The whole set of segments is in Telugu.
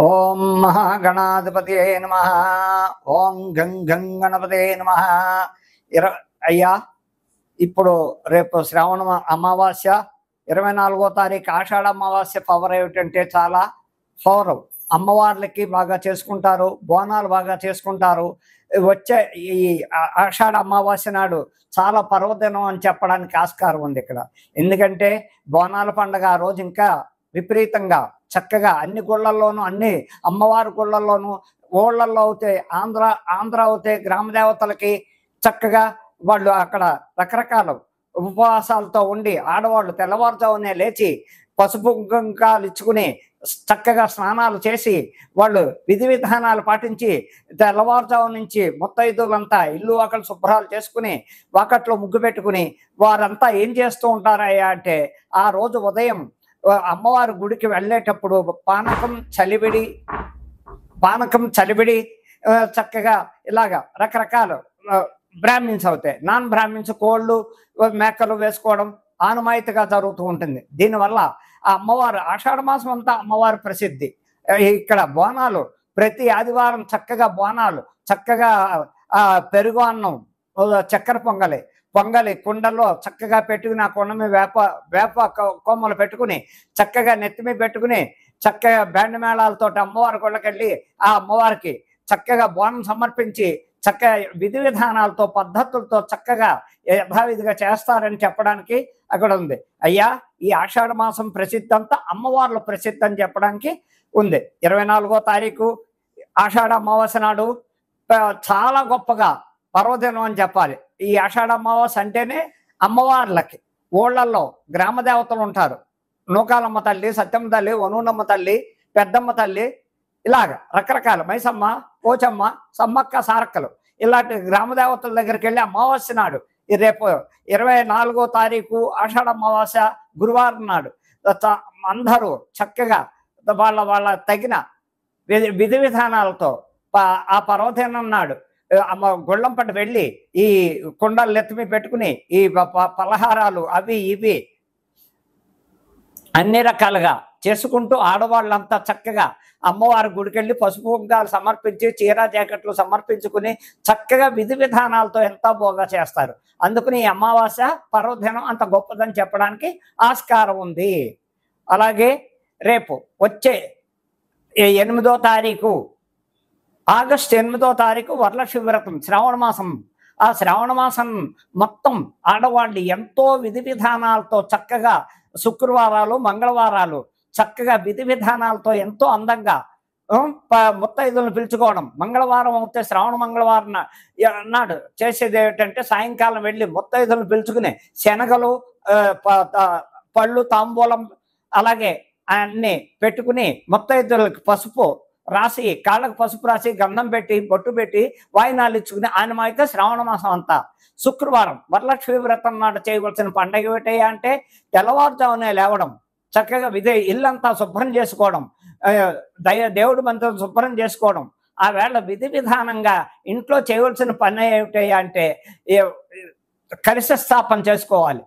ఓం మహాగణాధిపతయే నమః. ఓం గం గం గణపతయే నమః. అయ్యా, ఇప్పుడు రేపు శ్రావణ అమావాస్య 24వ తారీఖు ఆషాఢ అమావాస్య పవర్ ఏమిటంటే చాలా పవర్. అమ్మవార్లకి బాగా చేసుకుంటారు, బోనాలు బాగా చేసుకుంటారు. వచ్చే ఈ ఆషాఢ అమావాస్య నాడు చాలా పర్వదినం అని చెప్పడానికి ఆస్కారం ఉంది ఇక్కడ. ఎందుకంటే బోనాల పండుగ ఆ రోజు ఇంకా విపరీతంగా చక్కగా అన్ని గుళ్ళల్లోనూ, అన్ని అమ్మవారి గుళ్ళల్లోనూ, ఊళ్ళల్లో అవుతే ఆంధ్ర అవుతే గ్రామ దేవతలకి చక్కగా వాళ్ళు అక్కడ రకరకాల ఉపవాసాలతో ఉండి ఆడవాళ్ళు తెల్లవారుజామునే లేచి పసుపు కుంకాలు ఇచ్చుకుని చక్కగా స్నానాలు చేసి వాళ్ళు విధి విధానాలు పాటించి తెల్లవారుజాము నుంచి ముత్తైదులంతా ఇల్లు వాకలు శుభ్రాలు చేసుకుని వాకట్లో ముగ్గు పెట్టుకుని వారంతా ఏం చేస్తూ ఉంటారయ్యా అంటే, ఆ రోజు ఉదయం అమ్మవారి గుడికి వెళ్ళేటప్పుడు పానకం చలివిడి చక్కగా ఇలాగా రకరకాల బ్రాహ్మిన్స్ అవుతాయి. నాన్ బ్రాహ్మిన్స్ కోళ్ళు మేకలు వేసుకోవడం ఆనమాయితీగా జరుగుతూ ఉంటుంది. దీనివల్ల ఆ అమ్మవారు ఆషాఢ మాసం అంతా అమ్మవారి ప్రసిద్ధి. ఇక్కడ బోనాలు ప్రతి ఆదివారం చక్కగా బోనాలు, చక్కగా పెరుగు అన్నం, చక్కెర పొంగలి కుండలో చక్కగా పెట్టుకుని ఆ కుండ మీద వేప కొమ్మలు పెట్టుకుని చక్కగా నెత్తిమీ పెట్టుకుని చక్కగా బ్యాండ్ మేళాలతో అమ్మవారి గుళ్ళకెళ్ళి ఆ అమ్మవారికి చక్కగా బోనం సమర్పించి చక్కగా విధి విధానాలతో పద్ధతులతో చక్కగా యథావిధిగా చేస్తారని చెప్పడానికి అక్కడ ఉంది. అయ్యా, ఈ ఆషాఢ మాసం ప్రసిద్ధి అంతా అమ్మవార్ల ప్రసిద్ధి అని చెప్పడానికి ఉంది. 24వ తారీఖు ఆషాఢ అమావాస్య నాడు చాలా గొప్పగా పర్వదినం అని చెప్పాలి. ఈ ఆషాఢ అమావాస్య అంటేనే అమ్మవార్లకి ఊళ్ళల్లో గ్రామ దేవతలు ఉంటారు. నూకాలమ్మ తల్లి, సత్యమ్మ తల్లి, వనూనమ్మ తల్లి, పెద్దమ్మ తల్లి, ఇలాగ రకరకాల మైసమ్మ, పోచమ్మ, సమ్మక్క, సారక్కలు ఇలాంటి గ్రామ దేవతల దగ్గరికి వెళ్ళి అమావాస్య నాడు రేపు 24వ తారీఖు ఆషాఢ అమావాస్య గురువారం నాడు అందరూ చక్కగా వాళ్ళ తగిన విధి విధానాలతో ఆ పర్వదినం నాడు గుళ్ళంపటి వెళ్ళి ఈ కుండలు ఎత్తిమి పెట్టుకుని ఈ పలహారాలు అవి ఇవి అన్ని రకాలుగా చేసుకుంటూ ఆడవాళ్ళంతా చక్కగా అమ్మవారి గుడికెళ్ళి పసుపు కుంకాలు సమర్పించి చీర జాకెట్లు సమర్పించుకుని చక్కగా విధి విధానాలతో ఎంతో బాగా చేస్తారు. అందుకని ఈ అమావాస్య పర్వదినం అంత గొప్పదని చెప్పడానికి ఆస్కారం ఉంది. అలాగే రేపు వచ్చే 8వ తారీఖు ఆగస్టు 8వ తారీఖు వరలక్ష్మి వ్రతం, శ్రావణ మాసం. ఆ శ్రావణ మాసం మొత్తం ఆడవాళ్ళు ఎంతో విధి విధానాలతో చక్కగా శుక్రవారాలు, మంగళవారాలు చక్కగా విధి విధానాలతో ఎంతో అందంగా ముత్తైదులను పిలుచుకోవడం. మంగళవారం అవుతే శ్రావణ మంగళవారం నాడు చేసేది ఏమిటంటే సాయంకాలం వెళ్ళి ముత్తైదులను పిలుచుకుని శనగలు, పళ్ళు, తాంబూలం అలాగే అన్నీ పెట్టుకుని ముత్తైదులకు పసుపు రాసి, కాళ్ళకు పసుపు రాసి, గంధం పెట్టి, బొట్టు పెట్టి వాయినాలు ఇచ్చుకుని ఆయనమైతే శ్రావణ మాసం అంతా శుక్రవారం వరలక్ష్మి వ్రతం నాడు చేయవలసిన పండగ ఏమిటయ్యా అంటే తెల్లవారుజామునే లేవడం, చక్కగా ఇల్లంతా శుభ్రం చేసుకోవడం, దేవుడి మంత్రం శుభ్రం చేసుకోవడం. ఆ వేళ విధి విధానంగా ఇంట్లో చేయవలసిన పని ఏమిటయ్యా అంటే కలశ స్థాపన చేసుకోవాలి.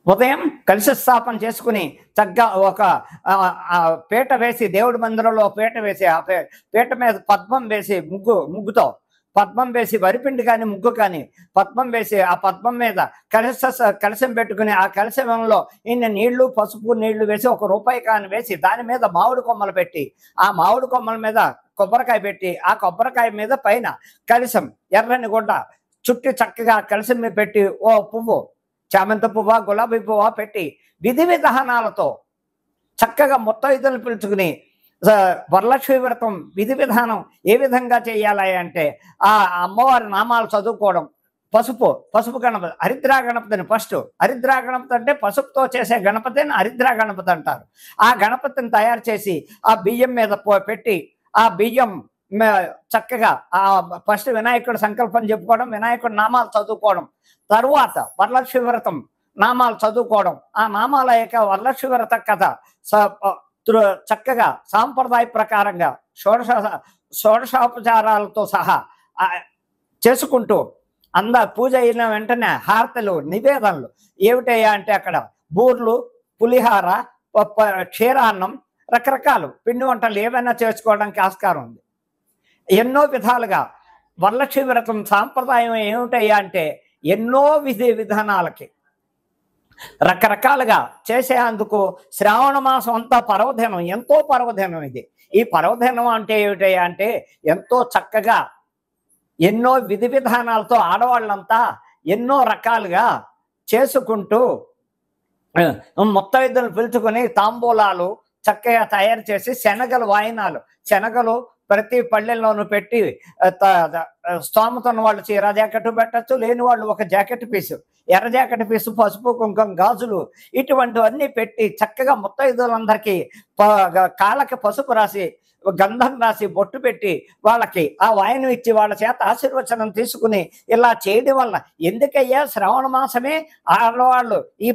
ఉదయం కలశ స్థాపన చేసుకుని చక్కగా ఒక పీట వేసి, దేవుడి మందిరంలో పీట వేసి, ఆ పీట మీద పద్మం వేసి, ముగ్గుతో పద్మం వేసి, వరిపిండి కానీ ముగ్గు కానీ పద్మం వేసి, ఆ పద్మం మీద కలశం పెట్టుకుని ఆ కలశంలో ఇన్ని నీళ్లు, పసుపు నీళ్లు వేసి, 1 రూపాయి కాని వేసి, దాని మీద మామిడి కొమ్మలు పెట్టి, ఆ మామిడి కొమ్మల మీద కొబ్బరికాయ పెట్టి, ఆ కొబ్బరికాయ మీద పైన కలశం ఎర్రని గుడ్డ చుట్టి చక్కగా కలశం మీద పెట్టి ఓ పువ్వు, చామంతి పువ్వ, గులాబీ పువ్వ పెట్టి విధి విధానాలతో చక్కగా ముత్తైదులను పిలుచుకుని వరలక్ష్మి వ్రతం విధి విధానం ఏ విధంగా చేయాలి అంటే ఆ అమ్మవారి నామాలు చదువుకోవడం. పసుపు గణపతి, హరిద్రా గణపతిని హరిద్రా గణపతి అంటే పసుపుతో చేసే గణపతిని హరిద్రా గణపతి అంటారు. ఆ గణపతిని తయారు చేసి ఆ బియ్యం మీద పెట్టి, ఆ బియ్యం చక్కగా ఫస్ట్ వినాయకుడు సంకల్పం చెప్పుకోవడం, వినాయకుడు నామాలు చదువుకోవడం, తరువాత వరలక్ష్మి వ్రతం నామాలు చదువుకోవడం. ఆ నామాల యొక్క వరలక్ష్మి వ్రత కథ చక్కగా సాంప్రదాయ ప్రకారంగా షోడశోపచారాలతో సహా చేసుకుంటూ పూజ అయిన వెంటనే హారతలు, నివేదనలు ఏమిటయ్యా అంటే అక్కడ బూర్లు, పులిహార, క్షీరాన్నం, రకరకాలు పిండి వంటలు ఏవైనా చేసుకోవడానికి ఆస్కారం ఉంది. ఎన్నో విధాలుగా వరలక్ష్మి వ్రతం సాంప్రదాయం ఏమిటయ్యా అంటే ఎన్నో విధి విధానాలకి రకరకాలుగా చేసేందుకు శ్రావణ మాసం అంతా పర్వదినం, ఎంతో పర్వదినం ఇది. ఈ పర్వదినం అంటే ఏమిటయ్యా అంటే ఎంతో చక్కగా ఎన్నో విధి విధానాలతో ఆడవాళ్ళంతా ఎన్నో రకాలుగా చేసుకుంటూ ముత్తైదులు పిలుచుకొని తాంబూలాలు చక్కగా తయారు చేసి శనగలు వాయినాలు, శనగలు ప్రతి పల్లెల్లోనూ పెట్టి స్తోమత ఉన్న వాళ్ళు చీర జాకెట్ పెట్టచ్చు, లేని వాళ్ళు ఒక జాకెట్ పీసు, ఎర్ర జాకెట్ పీసు, పసుపు కుంకుమ గాజులు ఇటువంటివన్నీ పెట్టి చక్కగా ముత్తైదులందరికీ కాళ్ళకి పసుపు రాసి గంధం రాసి బొట్టు పెట్టి వాళ్ళకి ఆ వాయనం ఇచ్చి వాళ్ళ చేత ఆశీర్వచనం తీసుకుని ఇలా చేయడం వల్ల ఎందుకయ్యా శ్రావణ మాసమే ఆడవాళ్ళు ఈ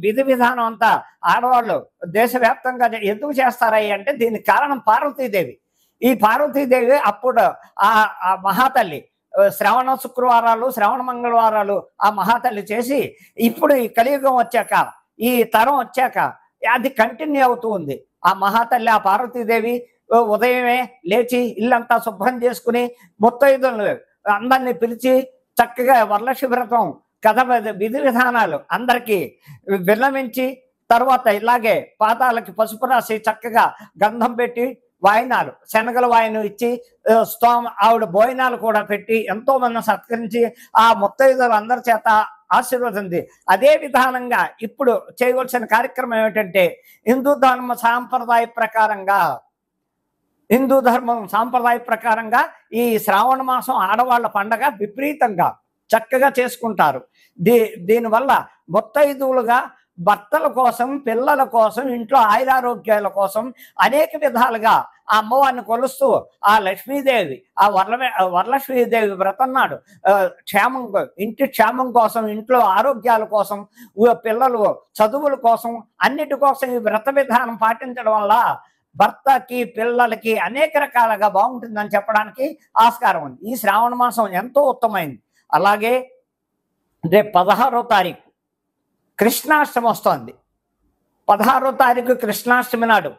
విధి విధానం అంతా ఆడవాళ్ళు దేశవ్యాప్తంగా ఎందుకు చేస్తారయ్యా అంటే దీనికి కారణం పార్వతీదేవి. ఈ పార్వతీదేవి అప్పుడు ఆ మహాతల్లి శ్రావణ శుక్రవారాలు, శ్రావణ మంగళవారాలు ఆ మహాతల్లి చేసి ఇప్పుడు ఈ కలియుగం వచ్చాక, ఈ తరం వచ్చాక అది కంటిన్యూ అవుతూ ఉంది. ఆ మహాతల్లి ఆ పార్వతీదేవి ఉదయమే లేచి ఇల్లంతా శుభ్రం చేసుకుని ముత్తైదులను అందరినీ పిలిచి చక్కగా వరలక్ష్మి వ్రతం కథ విధి విధానాలు అందరికీ విన్నవించి తర్వాత ఇలాగే పాదాలకి పసుపు రాసి చక్కగా గంధం పెట్టి వాయినాలు శనగల వాయినం ఇచ్చి ఆవిడ భోజనాలు కూడా పెట్టి ఎంతో మంది సత్కరించి ఆ ముత్తైదులు అందరి చేత ఆశీర్వదింది. అదే విధానంగా ఇప్పుడు చేయవలసిన కార్యక్రమం ఏమిటంటే హిందూ ధర్మం సాంప్రదాయ ప్రకారంగా ఈ శ్రావణ మాసం ఆడవాళ్ళ పండగ విపరీతంగా చక్కగా చేసుకుంటారు. దీనివల్ల ముత్తైదువులుగా భర్తల కోసం, పిల్లల కోసం, ఇంట్లో ఆయురారోగ్యాల కోసం అనేక విధాలుగా ఆ అమ్మవారిని కొలుస్తూ ఆ లక్ష్మీదేవి ఆ వరలక్ష్మీదేవి వ్రతం నాడు ఇంటి క్షేమం కోసం, ఇంట్లో ఆరోగ్యాల కోసం, పిల్లలు చదువుల కోసం, అన్నిటి కోసం ఈ వ్రత విధానం పాటించడం వల్ల భర్తకి పిల్లలకి అనేక రకాలుగా బాగుంటుందని చెప్పడానికి ఆస్కారం ఉంది. ఈ శ్రావణ మాసం ఎంతో ఉత్తమైంది. అలాగే రేపు 16వ తారీఖు కృష్ణాష్టమి వస్తోంది. 16వ తారీఖు కృష్ణాష్టమి నాడు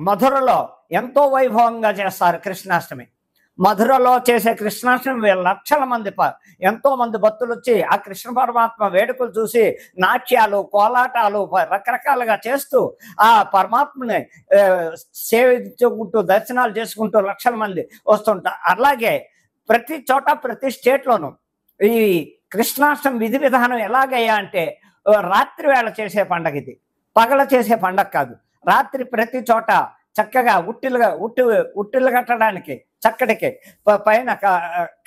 మధురలో ఎంతో వైభవంగా చేస్తారు కృష్ణాష్టమి. మధురలో చేసే కృష్ణాష్టమి లక్షల మంది ఎంతో మంది భక్తులు వచ్చి ఆ కృష్ణ పరమాత్మ వేడుకలు చూసి నాట్యాలు, కోలాటాలు రకరకాలుగా చేస్తూ ఆ పరమాత్మని సేవించుకుంటూ దర్శనాలు చేసుకుంటూ లక్షల మంది వస్తుంటారు. అలాగే ప్రతి చోట ప్రతి స్టేట్లోనూ ఈ కృష్ణాష్టమి విధి విధానం ఎలాగయ్యా అంటే రాత్రి వేళ చేసే పండగ ఇది, పగల చేసే పండగ కాదు. రాత్రి ప్రతి చోట చక్కగా ఉట్టిలు కట్టడానికి చక్కటికి పైన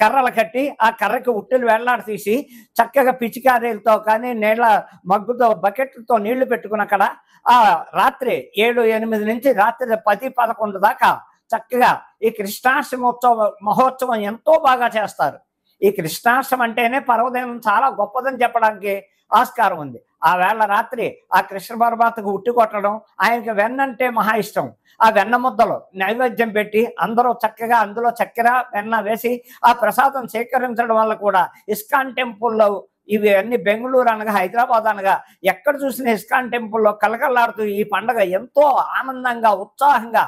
కర్రలు కట్టి ఆ కర్రకి ఉట్టిలు వేళ్లాడ తీసి చక్కగా పిచికారీలతో కానీ నీళ్ళ మగ్గుతో బకెట్లతో నీళ్లు పెట్టుకుని అక్కడ ఆ రాత్రి 7-8 నుంచి రాత్రి 10-11 దాకా చక్కగా ఈ కృష్ణాష్టమి మహోత్సవం ఎంతో బాగా చేస్తారు. ఈ కృష్ణాష్టమి అంటేనే పర్వదినం చాలా గొప్పదని చెప్పడానికి ఆస్కారం ఉంది. ఆ వేళ రాత్రి ఆ కృష్ణ పరమాత్మకు ఉట్టి కొట్టడం, ఆయనకి వెన్న అంటే మహా ఇష్టం. ఆ వెన్న ముద్దలు నైవేద్యం పెట్టి అందరూ చక్కగా అందులో చక్కెర వెన్న వేసి ఆ ప్రసాదం సేకరించడం వల్ల కూడా ఇస్కాన్ టెంపుల్లో ఇవి అన్ని బెంగళూరు అనగా హైదరాబాద్ అనగా ఎక్కడ చూసిన ఇస్కాన్ టెంపుల్లో కలకలాడుతూ ఈ పండుగ ఎంతో ఆనందంగా ఉత్సాహంగా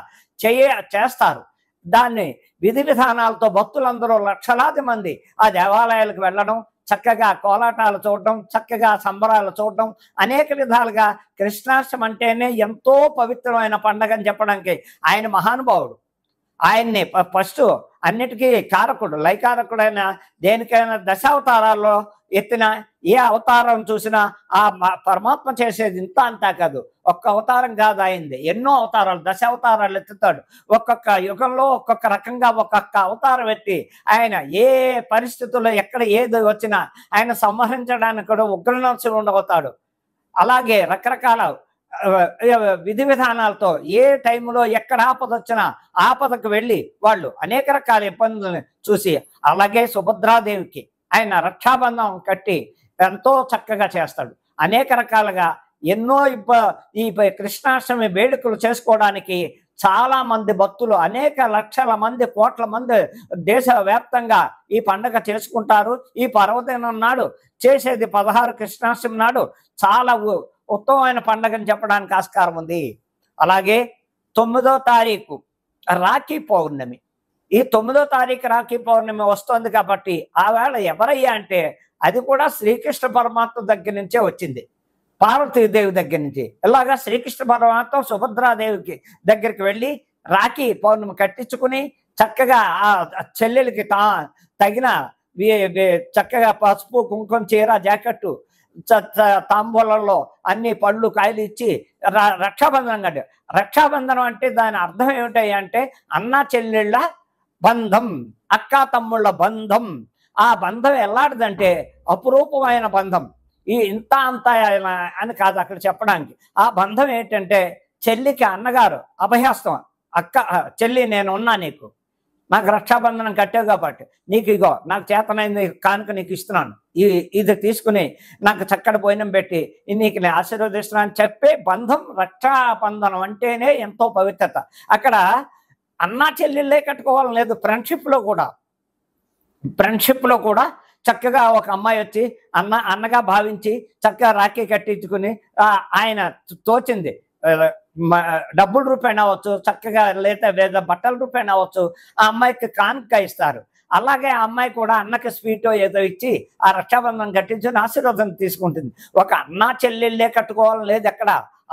చేస్తారు. దాన్ని విధి విధానాలతో భక్తులందరూ లక్షలాది మంది ఆ దేవాలయాలకు వెళ్ళడం, చక్కగా కోలాటాలు చూడడం, చక్కగా సంబరాలు చూడడం, అనేక విధాలుగా కృష్ణాష్టమి అంటేనే ఎంతో పవిత్రమైన పండగ అని చెప్పడానికి ఆయన మహానుభావుడు. ఆయన్ని ఫస్ట్ అన్నిటికీ కారకుడు, లైకారకుడైన దేనికైనా దశావతారాల్లో ఎత్తిన ఏ అవతారం చూసినా ఆ పరమాత్మ చేసేది ఇంత అంతా కాదు. ఒక్క అవతారం కాదు ఆయనది, ఎన్నో అవతారాలు, దశావతారాలు ఎత్తుతాడు. ఒక్కొక్క యుగంలో ఒక్కొక్క రకంగా ఒక్కొక్క అవతారం ఎత్తి ఆయన ఏ పరిస్థితుల్లో ఎక్కడ ఏది వచ్చినా ఆయన సంహరించడానికి కూడా ఉగ్రనరసింహుడు అవుతాడు. అలాగే రకరకాల విధి విధానాలతో ఏ టైంలో ఎక్కడ ఆపద వచ్చినా ఆపదకు వెళ్ళి వాళ్ళు అనేక రకాల ఇబ్బందులను చూసి, అలాగే సుభద్రాదేవికి ఆయన రక్షాబంధం కట్టి ఎంతో చక్కగా చేస్తాడు. అనేక రకాలుగా ఎన్నో ఈ కృష్ణాష్టమి వేడుకలు చేసుకోవడానికి చాలా మంది భక్తులు, అనేక లక్షల మంది, కోట్ల మంది దేశవ్యాప్తంగా ఈ పండుగ చేసుకుంటారు. ఈ పర్వదినం నాడు చేసేది 16 కృష్ణాష్టమి నాడు చాలా ఉత్తమమైన పండుగ అని చెప్పడానికి ఆస్కారం ఉంది. అలాగే 9వ తారీఖు రాఖీ పౌర్ణమి. ఈ 9వ తారీఖు రాఖీ పౌర్ణమి వస్తోంది కాబట్టి ఆ వేళ ఎవరయ్యా అంటే అది కూడా శ్రీకృష్ణ పరమాత్మ దగ్గర నుంచే వచ్చింది, పార్వతీదేవి దగ్గర నుంచి. ఇలాగా శ్రీకృష్ణ పరమాత్మ సుభద్రాదేవికి దగ్గరికి వెళ్ళి రాఖీ పౌర్ణమి కట్టించుకుని చక్కగా ఆ చెల్లెలకి తగిన చక్కగా పసుపు కుంకుమ చీర జాకెట్టు తాంబూలంలో అన్ని పళ్ళు కాయలు ఇచ్చి రక్షాబంధనం కట్టారు. రక్షాబంధనం అంటే దాని అర్థం ఏమిటాయి అంటే అన్నా చెల్లెళ్ళ బంధం, అక్కా తమ్ముళ్ళ బంధం. ఆ బంధం ఎలాంటిదంటే అపురూపమైన బంధం. ఈ ఇంత అంత అని కాదు అక్కడ చెప్పడానికి. ఆ బంధం ఏంటంటే చెల్లికి అన్నగారు అభయహస్తం, అక్క చెల్లి నేను ఉన్నా, నీకు నాకు రక్షాబంధనం కట్టావు కాబట్టి నీకు ఇగో నాకు చేతనైంది కానుక నీకు ఇస్తున్నాను, ఇది తీసుకుని నాకు చక్కటి భోజనం పెట్టి నీకు నేను ఆశీర్వదిస్తున్నాను అని చెప్పే బంధం. రక్షాబంధనం అంటేనే ఎంతో పవిత్రత. అక్కడ అన్నా చెల్లెళ్ళే కట్టుకోవాలని లేదు, ఫ్రెండ్షిప్లో కూడా చక్కగా ఒక అమ్మాయి వచ్చి అన్నగా భావించి చక్కగా రాఖీ కట్టించుకుని ఆయన తోచింది డబ్బుల రూపాయన అవ్వచ్చు, చక్కగా లేదా బట్టల రూపాయన అవ్వచ్చు, ఆ అమ్మాయికి కానుక ఇస్తారు. అలాగే ఆ అమ్మాయి కూడా అన్నకి స్వీటో ఏదో ఇచ్చి ఆ రక్షాబంధనం కట్టించుకుని ఆశీర్వాదం తీసుకుంటుంది. ఒక అన్నా చెల్లెళ్ళే కట్టుకోవాలని లేదు. ఎక్కడ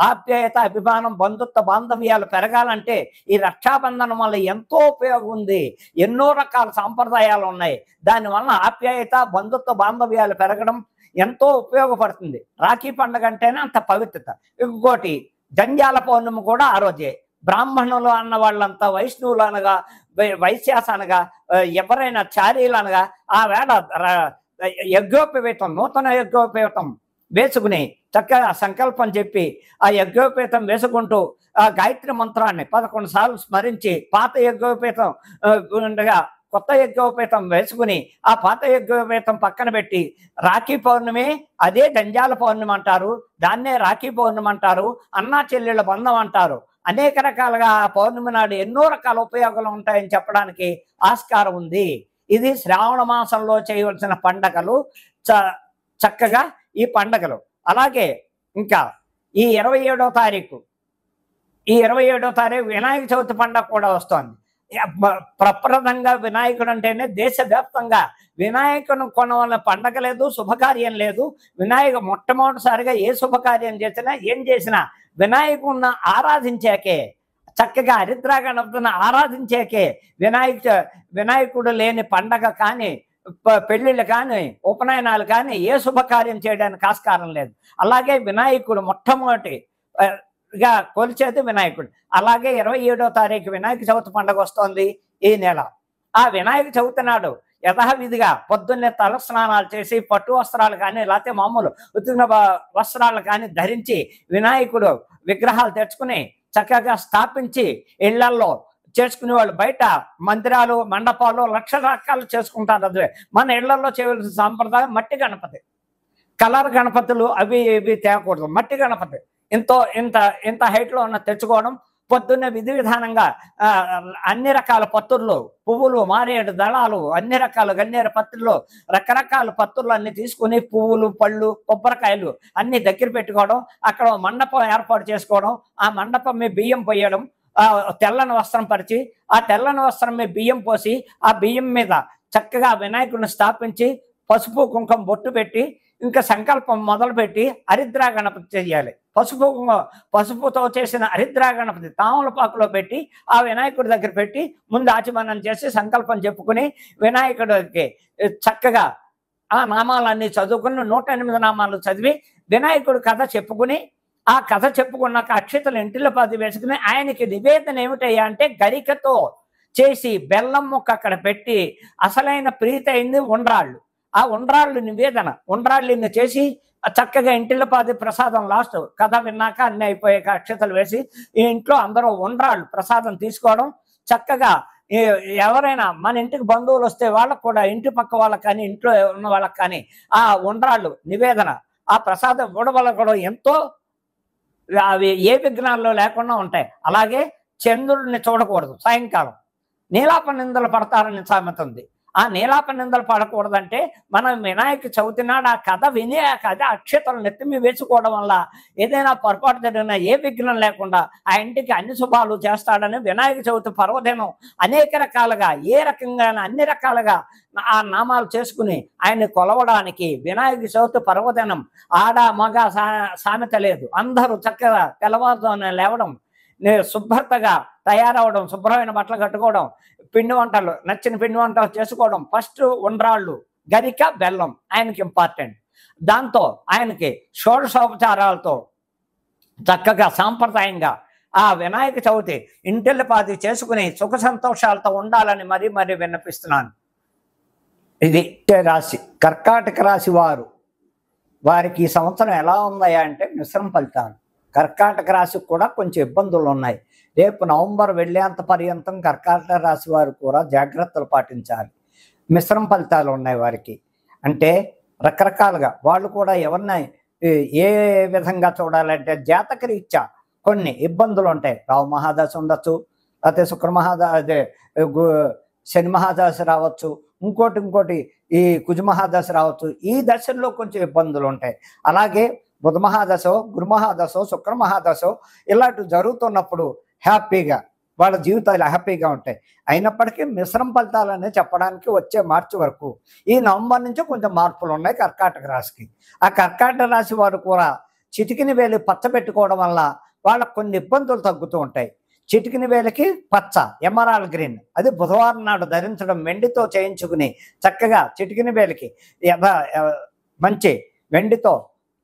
ఆప్యాయత, అభిమానం, బంధుత్వ బాంధవ్యాలు పెరగాలంటే ఈ రక్షాబంధనం వల్ల ఎంతో ఉపయోగం ఉంది. ఎన్నో రకాల సాంప్రదాయాలు ఉన్నాయి. దానివల్ల ఆప్యాయత, బంధుత్వ బాంధవ్యాలు పెరగడం ఎంతో ఉపయోగపడుతుంది. రాఖీ పండుగ అంటేనే అంత పవిత్రత. ఇంకోటి జంధ్యాల పౌర్ణమి కూడా ఆ రోజే. బ్రాహ్మణులు అన్న వాళ్ళంతా వైష్ణవులు అనగా, వైశ్యాస అనగా, ఎవరైనా చారీలు అనగా ఆ వేళ యజ్ఞోపవీతం, నూతన యజ్ఞోపవీతం వేసుకుని చక్కగా సంకల్పం చెప్పి ఆ యజ్ఞోపేతం వేసుకుంటూ ఆ గాయత్రి మంత్రాన్ని 11 సార్లు స్మరించి పాత యజ్ఞోపేతం ఉండగా కొత్త యజ్ఞోపేతం వేసుకుని ఆ పాత యజ్ఞోపేతం పక్కన పెట్టి రాఖీ పౌర్ణమి అదే జంధ్యాల పౌర్ణమి అంటారు, దాన్నే రాఖీ పౌర్ణమి అంటారు, అన్నా చెల్లెళ్ళ బంధం అంటారు. అనేక రకాలుగా ఆ పౌర్ణమి నాడు ఎన్నో రకాల ఉపయోగాలు ఉంటాయని చెప్పడానికి ఆస్కారం ఉంది. ఇది శ్రావణ మాసంలో చేయవలసిన పండగలు, చక్కగా ఈ పండగలు. అలాగే ఇంకా ఈ 27వ తారీఖు వినాయక చవితి పండగ కూడా వస్తోంది. ప్రప్రదంగా వినాయకుడు అంటేనే దేశవ్యాప్తంగా వినాయకుని కొనవలన పండగ లేదు, శుభకార్యం లేదు. మొట్టమొదటిసారిగా ఏ శుభకార్యం చేసినా ఏం చేసినా వినాయకుడిని ఆరాధించాకే, చక్కగా హరిద్రా గణపతిని ఆరాధించాకే. వినాయకుడు లేని పండగ కానీ, పెళ్ళిళ్ళు కానీ, ఉపనయనాలు కానీ ఏ శుభకార్యం చేయడానికి ఆస్కారం లేదు. అలాగే వినాయకుడు మొట్టమొదటిగా కొలిచేది వినాయకుడు. అలాగే 27వ తారీఖు వినాయక చవితి పండుగ వస్తోంది ఈ నెల. ఆ వినాయక చవితి నాడు యథావిధిగా పొద్దున్నే తల స్నానాలు చేసి పట్టు వస్త్రాలు కానీ లేకపోతే మామూలు ఉతికిన వస్త్రాలు కానీ ధరించి వినాయకుడు విగ్రహాలు తెచ్చుకుని చక్కగా స్థాపించి ఇళ్లల్లో చేసుకునే వాళ్ళు బయట మందిరాలు, మండపాలు లక్షల రకాలు చేసుకుంటారు. అదే మన ఇళ్లలో చేయవలసిన సాంప్రదాయం మట్టి గణపతి. కలర్ గణపతులు అవి ఇవి తేకూడదు. మట్టి గణపతి ఇంత హైట్లో ఉన్న తెచ్చుకోవడం. పొద్దున్నే విధి విధానంగా అన్ని రకాల పత్తుర్లు, పువ్వులు, మారేడు దళాలు, అన్ని రకాల గన్నేరు పత్రులు, రకరకాల పత్తుర్లు అన్ని తీసుకుని పువ్వులు, పళ్ళు, కొబ్బరికాయలు అన్ని దగ్గర పెట్టుకోవడం. అక్కడ మండపం ఏర్పాటు చేసుకోవడం. ఆ మండపం మీద బియ్యం పోయడం, తెల్లని వస్త్రం పరిచి ఆ తెల్లని వస్త్రం మీద బియ్యం పోసి ఆ బియ్యం మీద చక్కగా వినాయకుడిని స్థాపించి పసుపు కుంకుమ బొట్టు పెట్టి ఇంకా సంకల్పం మొదలుపెట్టి హరిద్రా గణపతి చేయాలి. పసుపుతో చేసిన హరిద్రా గణపతి తామలపాకులో పెట్టి ఆ వినాయకుడి దగ్గర పెట్టి ముందు ఆచమనం చేసి సంకల్పం చెప్పుకుని వినాయకుడికి చక్కగా ఆ నామాలన్నీ చదువుకుని 108 నామాలు చదివి వినాయకుడి కథ చెప్పుకుని ఆ కథ చెప్పుకున్నాక అక్షతలు ఇంటిలో 10 వేసుకుని ఆయనకి నివేదన ఏమిటయ్యా అంటే గరికతో చేసి బెల్లం ముక్క అక్కడ పెట్టి అసలైన ప్రీతి అయింది ఉండ్రాళ్ళు. ఆ ఉండ్రాళ్ళు నివేదన, ఉండ్రాళ్ళని చేసి చక్కగా ఇంటిలో 10 ప్రసాదం లాస్ట్ కథ విన్నాక అన్ని అయిపోయాక అక్షతలు వేసి ఈ ఇంట్లో అందరూ ఉండ్రాళ్ళు ప్రసాదం తీసుకోవడం. చక్కగా ఎవరైనా మన ఇంటికి బంధువులు వస్తే వాళ్ళకు కూడా ఇంటి పక్క వాళ్ళకి కానీ ఇంట్లో ఉన్న వాళ్ళకి కానీ ఆ ఉండ్రాళ్ళు నివేదన ఆ ప్రసాదం ఇవ్వడం వల్ల కూడా ఎంతో అవి ఏ విఘ్నాల్లో లేకుండా ఉంటాయి. అలాగే చంద్రుడిని చూడకూడదు. సాయంకాలం నీలాప నిందలు పడతారని సామెత ఉంది. ఆ నీలాప నిందలు పడకూడదంటే మనం వినాయక చవితి నాడు ఆ కథ విని ఆ కథ అక్షతలు నెత్తిమి వేసుకోవడం వల్ల ఏదైనా పొరపాటు జరిగినా ఏ విఘ్నం లేకుండా ఆ ఇంటికి అన్ని శుభాలు చేస్తాడని వినాయక చవితి పర్వదినం అనేక రకాలుగా ఏ రకంగా అన్ని రకాలుగా ఆ నామాలు చేసుకుని ఆయన్ని కొలవడానికి వినాయక చవితి పర్వదినం ఆడ మగ సామెత లేదు. అందరూ చక్కగా తెల్లవారుజామున లేవడం, శుభ్రతగా తయారవడం, శుభ్రమైన బట్టలు కట్టుకోవడం, పిండి వంటలు నచ్చిన పిండి వంటలు చేసుకోవడం, ఫస్ట్ ఉండ్రాళ్ళు, గరిక, బెల్లం ఆయనకి ఇంపార్టెంట్. దాంతో ఆయనకి షోడశోపచారాలతో చక్కగా సాంప్రదాయంగా ఆ వినాయక చవితి ఇంటిల్లిపాది చేసుకుని సుఖ సంతోషాలతో ఉండాలని మరీ మరీ విన్నపిస్తున్నాను. ఇది రాశి కర్కాటక రాశి వారికి ఈ సంవత్సరం ఎలా ఉందయ్యా అంటే మిశ్రమ ఫలితాలు. కర్కాటక రాశికి కూడా కొంచెం ఇబ్బందులు ఉన్నాయి. రేపు నవంబర్ వెళ్ళేంత పర్యంతం కర్కాటక రాశి వారు కూడా జాగ్రత్తలు పాటించాలి. మిశ్రమ ఫలితాలు ఉన్నాయి వారికి. అంటే రకరకాలుగా వాళ్ళు కూడా ఎవరిని ఏ విధంగా చూడాలంటే జాతకరీత్యా కొన్ని ఇబ్బందులు ఉంటాయి. రావు మహాదశ ఉండొచ్చు, లేకపోతే శుక్ర అదే శని మహాదశ రావచ్చు, ఇంకోటి ఈ కుజ మహాదశ రావచ్చు. ఈ దశల్లో కొంచెం ఇబ్బందులు ఉంటాయి. అలాగే బుధ మహాదశో, గురు మహాదశో, శుక్ర మహాదశో ఇలాంటివి జరుగుతున్నప్పుడు హ్యాపీగా వాళ్ళ జీవితాలు హ్యాపీగా ఉంటాయి. అయినప్పటికీ మిశ్రమ ఫలితాలనే చెప్పడానికి వచ్చే మార్చి వరకు ఈ నవంబర్ నుంచి కొంచెం మార్పులు ఉన్నాయి కర్కాటక రాశికి. ఆ కర్కాటక రాశి వారు కూడా చిటికిన వేలు పచ్చ పెట్టుకోవడం వల్ల వాళ్ళకు కొన్ని ఇబ్బందులు తగ్గుతూ ఉంటాయి. చిటికిన వేలకి పచ్చ ఎమరాల్డ్ గ్రీన్ అది బుధవారం నాడు ధరించడం, వెండితో చేయించుకుని చక్కగా చిటికిన వేలకి మంచి వెండితో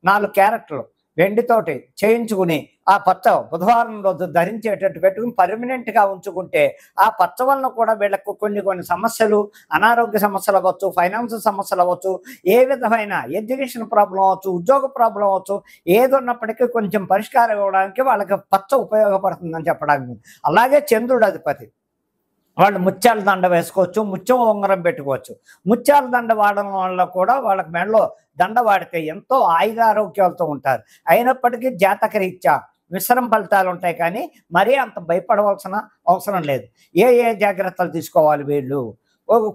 4 క్యారెట్లు వెండితోటి చేయించుకుని ఆ పచ్చ బుధవారం రోజు ధరించేటట్టు పెట్టుకుని పర్మనెంట్గా ఉంచుకుంటే ఆ పచ్చ వలన కూడా వీళ్ళకు కొన్ని సమస్యలు, అనారోగ్య సమస్యలు అవ్వచ్చు, ఫైనాన్స్ సమస్యలు అవ్వచ్చు, ఏ విధమైన ఎడ్యుకేషన్ ప్రాబ్లం అవ్వచ్చు, ఉద్యోగ ప్రాబ్లం అవ్వచ్చు, ఏది ఉన్నప్పటికీ కొంచెం పరిష్కారం ఇవ్వడానికి వాళ్ళకి పచ్చ ఉపయోగపడుతుందని చెప్పడానికి. అలాగే చంద్రుడు అధిపతి, వాళ్ళు ముత్యాల దండ వేసుకోవచ్చు, ముత్యం ఉంగరం పెట్టుకోవచ్చు. ముత్యాల దండ వాడడం వల్ల కూడా వాళ్ళకి మెడలో దండ వాడితే ఎంతో ఆయురారోగ్యాలతో ఉంటారు. అయినప్పటికీ జాతకరీత్యా మిశ్రమ ఫలితాలు ఉంటాయి, కానీ మరీ అంత భయపడవలసిన అవసరం లేదు. ఏ జాగ్రత్తలు తీసుకోవాలి వీళ్ళు?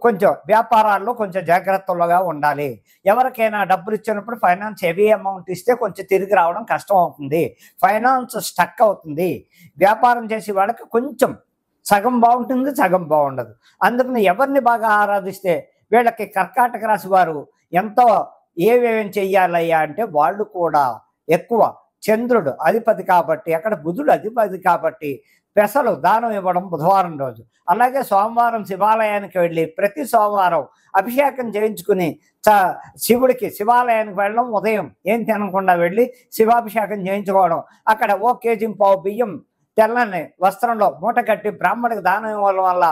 కొంచెం వ్యాపారాల్లో కొంచెం జాగ్రత్తలుగా ఉండాలి. ఎవరికైనా డబ్బులు ఇచ్చినప్పుడు ఫైనాన్స్ హెవీ అమౌంట్ ఇస్తే కొంచెం తిరిగి రావడం కష్టం అవుతుంది, ఫైనాన్స్ స్టక్ అవుతుంది. వ్యాపారం చేసే వాళ్ళకి కొంచెం సగం బాగుంటుంది, సగం బాగుండదు. అందుకని ఎవరిని బాగా ఆరాధిస్తే వీళ్ళకి కర్కాటక రాశి వారు ఎంతో ఏమేమి చెయ్యాలయ్యా అంటే వాళ్ళు కూడా ఎక్కువ చంద్రుడు అధిపతి కాబట్టి, అక్కడ బుధుడు అధిపతి కాబట్టి పెసలు దానం ఇవ్వడం బుధవారం రోజు. అలాగే సోమవారం శివాలయానికి వెళ్ళి ప్రతి సోమవారం అభిషేకం చేయించుకుని శివుడికి శివాలయానికి వెళ్ళడం, ఉదయం ఏం తినకుండా వెళ్ళి శివాభిషేకం చేయించుకోవడం, అక్కడ 1 కేజీ పావు బియ్యం తెల్లని వస్త్రంలో మూట కట్టి బ్రాహ్మడికి దానం ఇవ్వడం వల్ల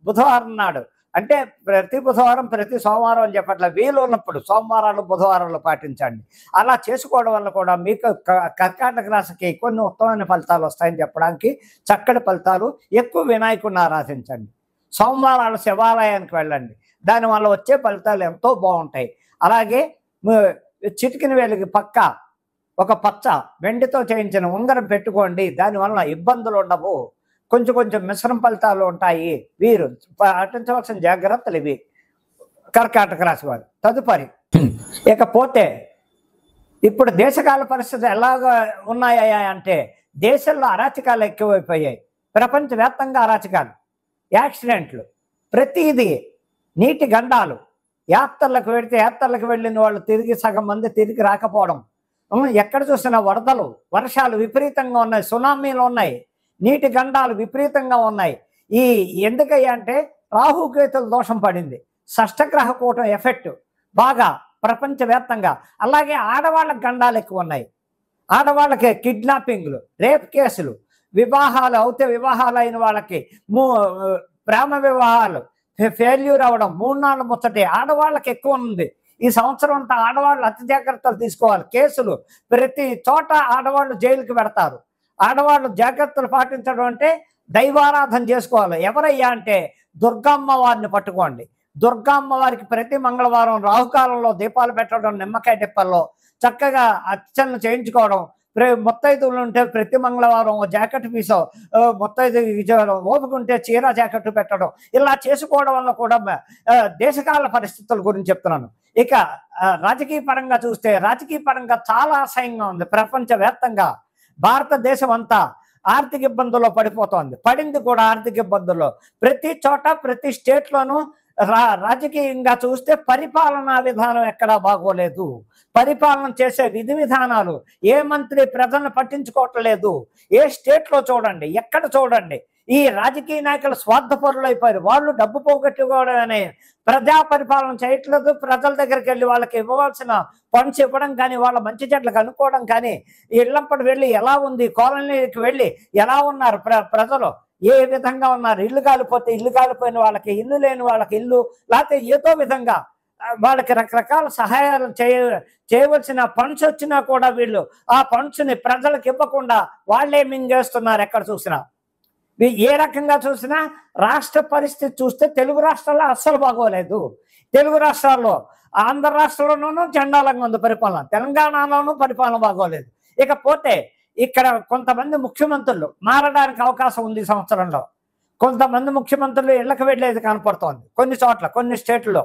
బుధవారం నాడు, అంటే ప్రతి బుధవారం ప్రతి సోమవారం అని చెప్పట్ల, వీలు ఉన్నప్పుడు సోమవారాలు బుధవారాలు పాటించండి. అలా చేసుకోవడం వల్ల కూడా మీకు కర్కాటక రాశికి కొన్ని ఉత్తమమైన ఫలితాలు వస్తాయని చెప్పడానికి చక్కటి ఫలితాలు. ఎక్కువ వినాయకుడిని ఆరాధించండి, సోమవారాలు శివాలయానికి వెళ్ళండి, దానివల్ల వచ్చే ఫలితాలు ఎంతో బాగుంటాయి. అలాగే చిటికిన వేలికి పక్క ఒక పచ్చ వెండితో చేయించిన ఉంగరం పెట్టుకోండి, దానివల్ల ఇబ్బందులు ఉండవు, కొంచెం మిశ్రమ ఫలితాలు ఉంటాయి. వీరు పాటించవలసిన జాగ్రత్తలు ఇవి కర్కాటక రాశి వారు. తదుపరి ఇకపోతే ఇప్పుడు దేశకాల పరిస్థితి ఎలాగా ఉన్నాయా అంటే దేశంలో అరాచకాలు ఎక్కువైపోయాయి. ప్రపంచవ్యాప్తంగా అరాచకాలు, యాక్సిడెంట్లు, ప్రతిదీ నీటి గండాలు, యాత్రలకు వెళితే యాత్రలకు వెళ్ళిన వాళ్ళు తిరిగి సగం మంది తిరిగి రాకపోవడం, ఎక్కడ చూసినా వరదలు, వర్షాలు విపరీతంగా ఉన్నాయి, సునామీలు ఉన్నాయి, నీటి గండాలు విపరీతంగా ఉన్నాయి. ఈ ఎందుకయ్యా అంటే రాహుకేతుల దోషం పడింది, షష్టగ్రహ కూటం ఎఫెక్ట్ బాగా ప్రపంచవ్యాప్తంగా. అలాగే ఆడవాళ్ళకి గండాలు ఎక్కువ ఉన్నాయి, ఆడవాళ్ళకి కిడ్నాపింగ్లు, రేప్ కేసులు, వివాహాలు అవుతే వివాహాలు అయిన వాళ్ళకి ప్రేమ వివాహాలు ఫెయిల్యూర్ అవ్వడం, 3 నాళ్ళు ముచ్చటే ఆడవాళ్ళకి ఎక్కువ ఉంది. ఈ సంవత్సరం అంతా ఆడవాళ్ళు అతి జాగ్రత్తలు తీసుకోవాలి. కేసులు ప్రతి చోట ఆడవాళ్ళు జైలుకి పెడతారు. ఆడవాళ్ళు జాగ్రత్తలు పాటించడం అంటే దైవారాధన చేసుకోవాలి. ఎవరయ్యా అంటే దుర్గమ్మ వారిని పట్టుకోండి. దుర్గమ్మ వారికి ప్రతి మంగళవారం రాహుకాలంలో దీపాలు పెట్టడం, నిమ్మకాయ టిప్పల్లో చక్కగా అర్చనలు చేయించుకోవడం, ముత్తైదువులు ఉంటే ప్రతి మంగళవారం ఓ జాకెట్ పీసో ముత్తైదు ఓపుకుంటే చీర జాకెట్ పెట్టడం ఇలా చేసుకోవడం వల్ల కూడా దేశకాల పరిస్థితుల గురించి చెప్తున్నాను. ఇక రాజకీయ పరంగా చూస్తే రాజకీయ పరంగా చాలా అసహ్యంగా ఉంది. ప్రపంచవ్యాప్తంగా భారతదేశం అంతా ఆర్థిక ఇబ్బందుల్లో పడిపోతోంది. పడింది కూడా ఆర్థిక ఇబ్బందుల్లో. ప్రతి చోట ప్రతి స్టేట్లోనూ రాజకీయంగా చూస్తే పరిపాలనా విధానం ఎక్కడా బాగోలేదు. పరిపాలన చేసే విధి విధానాలు ఏ మంత్రి ప్రజలను పట్టించుకోవట్లేదు. ఏ స్టేట్లో చూడండి, ఎక్కడ చూడండి, ఈ రాజకీయ నాయకులు స్వార్థపరులు అయిపోయారు. వాళ్ళు డబ్బు పోగొట్టుకోవడమే, ప్రజా పరిపాలన చేయట్లేదు. ప్రజల దగ్గరికి వెళ్ళి వాళ్ళకి ఇవ్వవలసిన ఫండ్స్ ఇవ్వడం కానీ, వాళ్ళ మంచి చెట్లకు అనుకోవడం కానీ, ఇళ్ళంపటి వెళ్ళి ఎలా ఉంది, కాలనీకి వెళ్ళి ఎలా ఉన్నారు ప్రజలు, ఏ విధంగా ఉన్నారు, ఇల్లు కాలిపోతే ఇల్లు కాలిపోయిన వాళ్ళకి ఇల్లు, లేని వాళ్ళకి ఇల్లు, లేకపోతే ఏదో విధంగా వాళ్ళకి రకరకాల సహాయాలు చేయవలసిన ఫండ్స్ వచ్చినా కూడా వీళ్ళు ఆ ఫండ్స్ని ప్రజలకు ఇవ్వకుండా వాళ్ళే మింగేస్తున్నారు. ఎక్కడ చూసినా ఏ రకంగా చూసినా రాష్ట్ర పరిస్థితి చూస్తే తెలుగు రాష్ట్రాల్లో అస్సలు బాగోలేదు. తెలుగు రాష్ట్రాల్లో ఆంధ్ర రాష్ట్రంలోనూ చండాలంగా ఉంది పరిపాలన, తెలంగాణలోనూ పరిపాలన బాగోలేదు. ఇకపోతే ఇక్కడ కొంతమంది ముఖ్యమంత్రులు మారడానికి అవకాశం ఉంది. సంవత్సరంలో కొంతమంది ముఖ్యమంత్రులు ఇళ్ళకి వెళ్ళేది కనపడుతోంది కొన్ని చోట్ల, కొన్ని స్టేట్లలో.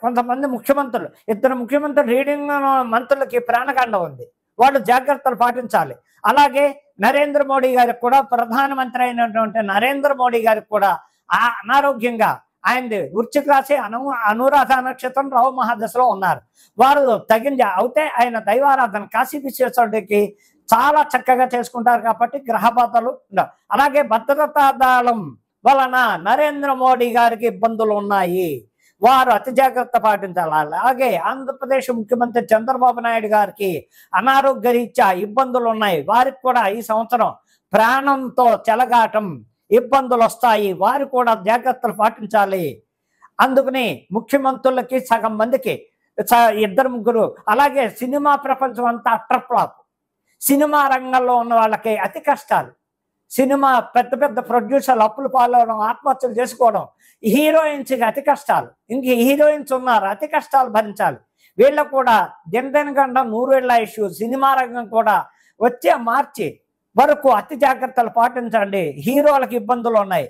కొంతమంది ముఖ్యమంత్రులు, ఇద్దరు ముఖ్యమంత్రులు రీడింగ్ మంత్రులకి ప్రాణగండ ఉంది. వాళ్ళు జాగ్రత్తలు పాటించాలి. అలాగే నరేంద్ర మోడీ గారికి కూడా, ప్రధానమంత్రి అయినటువంటి నరేంద్ర మోడీ గారికి కూడా అనారోగ్యంగా ఆయనది వృశ్చిక రాశి అనురాధ నక్షత్రం రావు మహాదశలో ఉన్నారు. వారు తగిన అవుతే ఆయన దైవారాధన కాశీ విశ్వేశ్వరుడికి చాలా చక్కగా చేసుకుంటారు కాబట్టి గ్రహ బాధలు. అలాగే భద్రతా దళం వలన నరేంద్ర మోడీ గారికి ఇబ్బందులు ఉన్నాయి. వారు అతి జాగ్రత్త పాటించాలి. అలాగే ఆంధ్రప్రదేశ్ ముఖ్యమంత్రి చంద్రబాబు నాయుడు గారికి అనారోగ్య రీత్యా ఇబ్బందులు ఉన్నాయి. వారికి కూడా ఈ సంవత్సరం ప్రాణంతో చెలగాటం, ఇబ్బందులు వస్తాయి. వారు కూడా జాగ్రత్తలు పాటించాలి. అందుకని ముఖ్యమంత్రులకి సగం మందికి ఇద్దరు ముగ్గురు, అలాగే సినిమా ప్రపంచం అంతా అట్టర్ ఫ్లాప్. సినిమా రంగంలో ఉన్న వాళ్ళకి అతి కష్టాలు. సినిమా పెద్ద పెద్ద ప్రొడ్యూసర్లు అప్పులు పాలవడం, ఆత్మహత్యలు చేసుకోవడం, హీరోయిన్స్కి అతి కష్టాలు. ఇంక హీరోయిన్స్ ఉన్నారు, అతి కష్టాలు భరించాలి. వీళ్ళకు కూడా దినదినగండం 100 ఏళ్ల ఇష్యూ. సినిమా రంగం కూడా వచ్చే మార్చి వరకు అతి జాగ్రత్తలు పాటించండి. హీరోలకు ఇబ్బందులు ఉన్నాయి,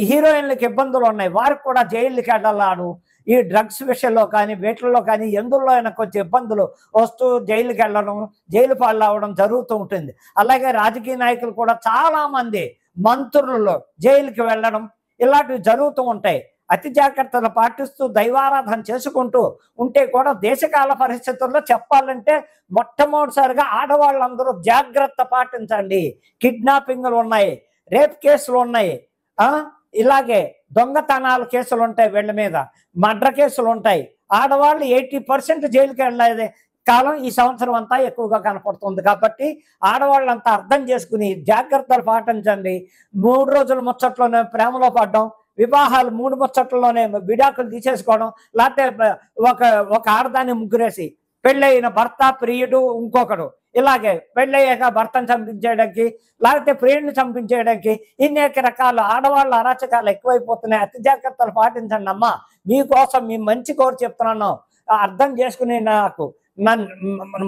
హీరోయిన్లకు ఇబ్బందులు ఉన్నాయి. వారికి కూడా జైలుకి వెళ్ళాడు. ఈ డ్రగ్స్ విషయంలో కానీ వీటిల్లో కానీ ఎందులో అయినా కొంచెం ఇబ్బందులు వస్తూ జైలుకి వెళ్ళడం, జైలు పాలవడం జరుగుతూ ఉంటుంది. అలాగే రాజకీయ నాయకులు కూడా చాలామంది మంత్రులు జైలుకి వెళ్ళడం ఇలాంటివి జరుగుతూ ఉంటాయి. అతి జాగ్రత్తలు పాటిస్తూ దైవారాధన చేసుకుంటూ ఉంటే కూడా దేశకాల పరిస్థితుల్లో చెప్పాలంటే మొట్టమొదటిసారిగా ఆడవాళ్ళందరూ జాగ్రత్త పాటించండి. కిడ్నాపింగ్లు ఉన్నాయి, రేప్ కేసులు ఉన్నాయి, ఇలాగే దొంగతనాల కేసులు ఉంటాయి, వీళ్ళ మీద మర్డర్ కేసులు ఉంటాయి. ఆడవాళ్ళు 80% జైలుకి వెళ్ళేది కాలం ఈ సంవత్సరం అంతా ఎక్కువగా కనపడుతుంది. కాబట్టి ఆడవాళ్ళంతా అర్థం చేసుకుని జాగ్రత్తలు పాటించండి. 3 రోజుల ముచ్చట్లోనే ప్రేమలో పడడం, వివాహాలు 3 ముచ్చట్లలోనే విడాకులు తీసేసుకోవడం, లేకపోతే ఒక ఆడదాన్ని ముగ్గురేసి పెళ్ళైన భర్త, ప్రియుడు, ఇంకొకడు, ఇలాగే పెళ్ళయ్యాక భర్తను చంపించేయడానికి, లేకపోతే ప్రియుడిని చంపించేయడానికి ఇన్నేక రకాల ఆడవాళ్ళ అరాచకాలు ఎక్కువైపోతున్నాయి. అతి జాగ్రత్తలు పాటించండి అమ్మా. మీకోసం మీ మంచి కోరి చెప్తున్నాను. అర్థం చేసుకుని నాకు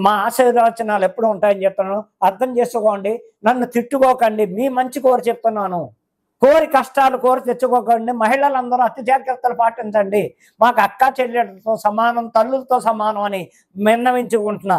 మా ఆశీర్వచనాలు ఎప్పుడు ఉంటాయని చెప్తున్నాను. అర్థం చేసుకోండి, నన్ను తిట్టుకోకండి. మీ మంచి కోరి చెప్తున్నాను. కష్టాలు కోరి తెచ్చుకోకండి. మహిళలందరూ అతి జాగ్రత్తలు పాటించండి. మాకు అక్క చెల్లెలతో సమానం, తల్లులతో సమానం అని విన్నవించుకుంటున్నా.